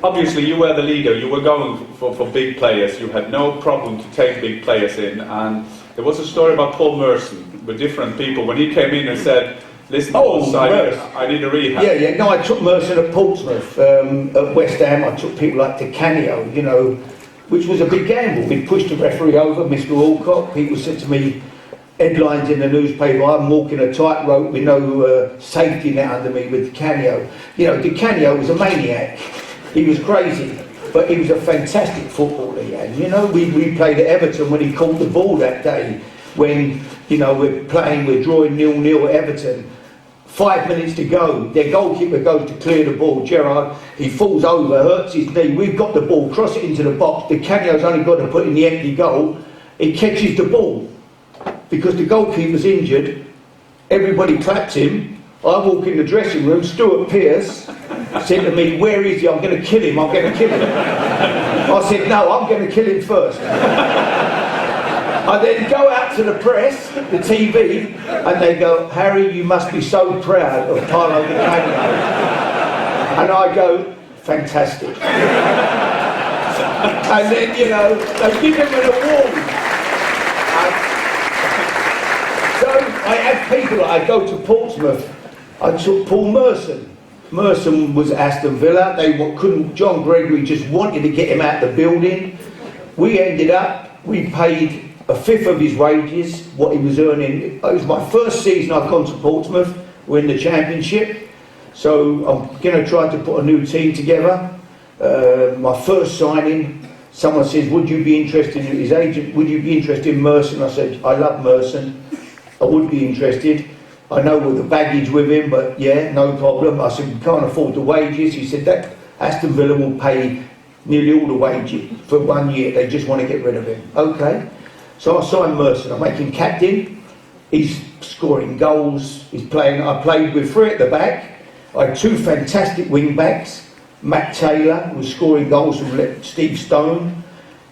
obviously you were the leader, you were going for big players, you had no problem to take big players in, and there was a story about Paul Merson with different people when he came in and said, listen, boss, I need a rehab. Yeah, no, I took Merson at Portsmouth, at West Ham. I took people like Canio, you know, which was a big gamble. We pushed the referee over, Mr. Alcott. People said to me, headlines in the newspaper, I'm walking a tightrope with no safety net under me with Canio. You know, Canio was a maniac. He was crazy, but he was a fantastic footballer. And you know, we played at Everton when he caught the ball that day. When, you know, we're drawing 0-0 at Everton. 5 minutes to go, their goalkeeper goes to clear the ball, Gerrard, he falls over, hurts his knee, we've got the ball, cross it into the box, the Canio's only got to put in the empty goal, he catches the ball, because the goalkeeper's injured, everybody claps him, I walk in the dressing room, Stuart Pearce said to me, where is he, I'm going to kill him, I said, no, I'm going to kill him first. I then go out to the press, the TV, and they go, Harry, you must be so proud of Paulo the Canio. And I go, fantastic. And then, you know, they give him an award. So I had people, I go to Portsmouth, I took Paul Merson. Merson was Aston Villa, John Gregory just wanted to get him out of the building. We ended up, we paid a fifth of his wages, what he was earning. It was my first season I've gone to Portsmouth, we're in the Championship, so I'm going to try to put a new team together. My first signing, someone says, would you be interested in his agent, would you be interested in Merson? I said, I love Merson, I would be interested. I know all the baggage with him, but yeah, no problem. I said, we can't afford the wages. He said, that Aston Villa will pay nearly all the wages for 1 year, they just want to get rid of him. Okay. So I signed Merson, I make him captain, he's scoring goals, I played with three at the back, I had two fantastic wing backs, Matt Taylor was scoring goals from Steve Stone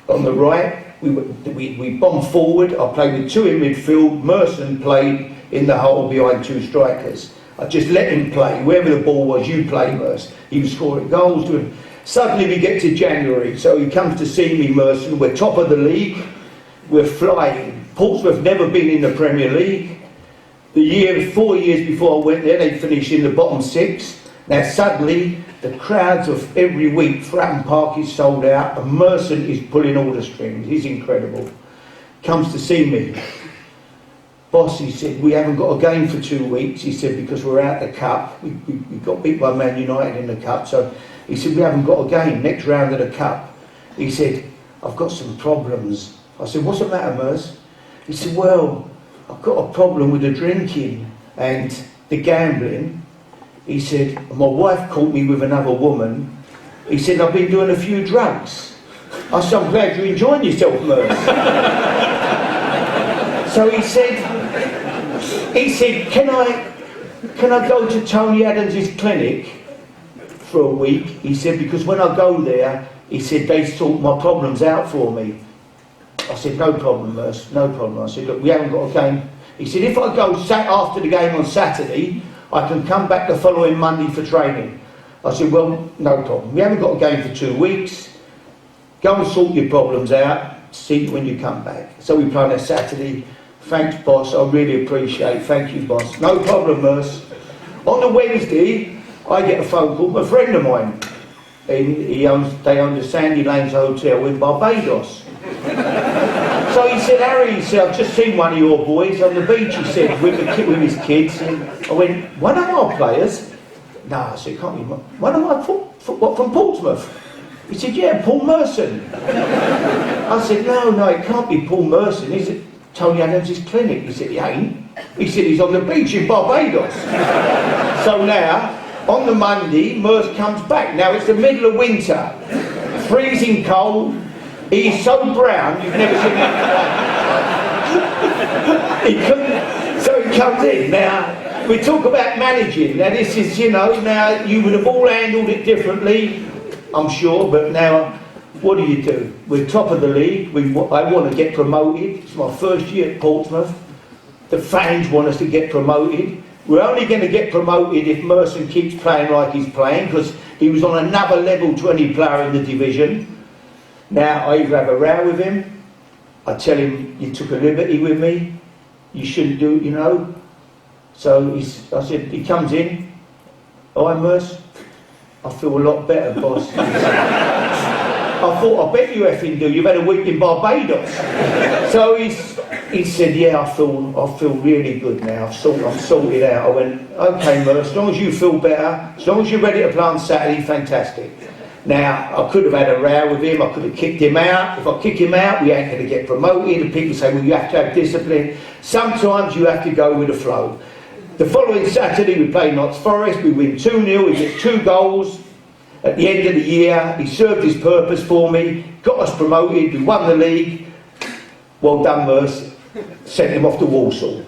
on the right, we bombed forward, I played with two in midfield, Merson played in the hole behind two strikers. I just let him play, wherever the ball was, you play Merson. He was scoring goals. Suddenly we get to January, so he comes to see me, Merson, we're top of the league, we're flying. Portsmouth never been in the Premier League. 4 years before I went there, they finished in the bottom six. Now suddenly, the crowds of every week, Fratton Park is sold out, and Merson is pulling all the strings. He's incredible. Comes to see me. Boss, he said, we haven't got a game for 2 weeks. He said, because we're out the cup. We got beat by Man United in the cup. So he said, we haven't got a game, next round of the cup. He said, I've got some problems. I said, what's the matter, Merce? He said, well, I've got a problem with the drinking and the gambling. He said, my wife caught me with another woman. He said, I've been doing a few drugs. I said, I'm glad you're enjoying yourself, Merce. So he said, can I go to Tony Adams' clinic for a week? He said, because when I go there, he said, they sort my problems out for me. I said, no problem, Merce, no problem. I said, look, we haven't got a game. He said, if I go after the game on Saturday, I can come back the following Monday for training. I said, well, no problem. We haven't got a game for 2 weeks. Go and sort your problems out, see when you come back. So we play on a Saturday. Thanks, boss, I really appreciate it. Thank you, boss. No problem, Merce. On the Wednesday, I get a phone call from a friend of mine. They own the Sandy Lanes Hotel in Barbados. So he said, Harry, he said, I've just seen one of your boys on the beach, he said, with his kids. And I went, one of our players? No, I said, can't be one of my what, from Portsmouth? He said, yeah, Paul Merson. I said, no, it can't be Paul Merson. Is it Tony Adams' clinic? He said, he ain't. He said, he's on the beach in Barbados. So now, on the Monday, Merce comes back. Now it's the middle of winter, freezing cold. He's so brown, you've never seen him. So he comes in. Now, we talk about managing. Now this is, you know, now you would have all handled it differently, I'm sure, but now, what do? We're top of the league. I want to get promoted. It's my first year at Portsmouth. The fans want us to get promoted. We're only going to get promoted if Merson keeps playing like he's playing, because He was on another level to any player in the division. Now, I either have a row with him, I tell him, you took a liberty with me, you shouldn't do it, you know. So I said, he comes in, "Hi, Merce, I feel a lot better, boss." I thought, "I bet you effing do, you've had a week in Barbados." So he said, "Yeah, I feel really good now, I'm sorted out." I went, "Okay, Merce, as long as you feel better, as long as you're ready to play on Saturday, fantastic." Now, I could have had a row with him, I could have kicked him out. If I kick him out, we ain't going to get promoted, and people say, "Well, you have to have discipline." Sometimes you have to go with the flow. The following Saturday, we play Notts Forest, we win 2-0, we get 2 goals. At the end of the year, he served his purpose for me, got us promoted, we won the league. Well done, Merce. Sent him off to Walsall.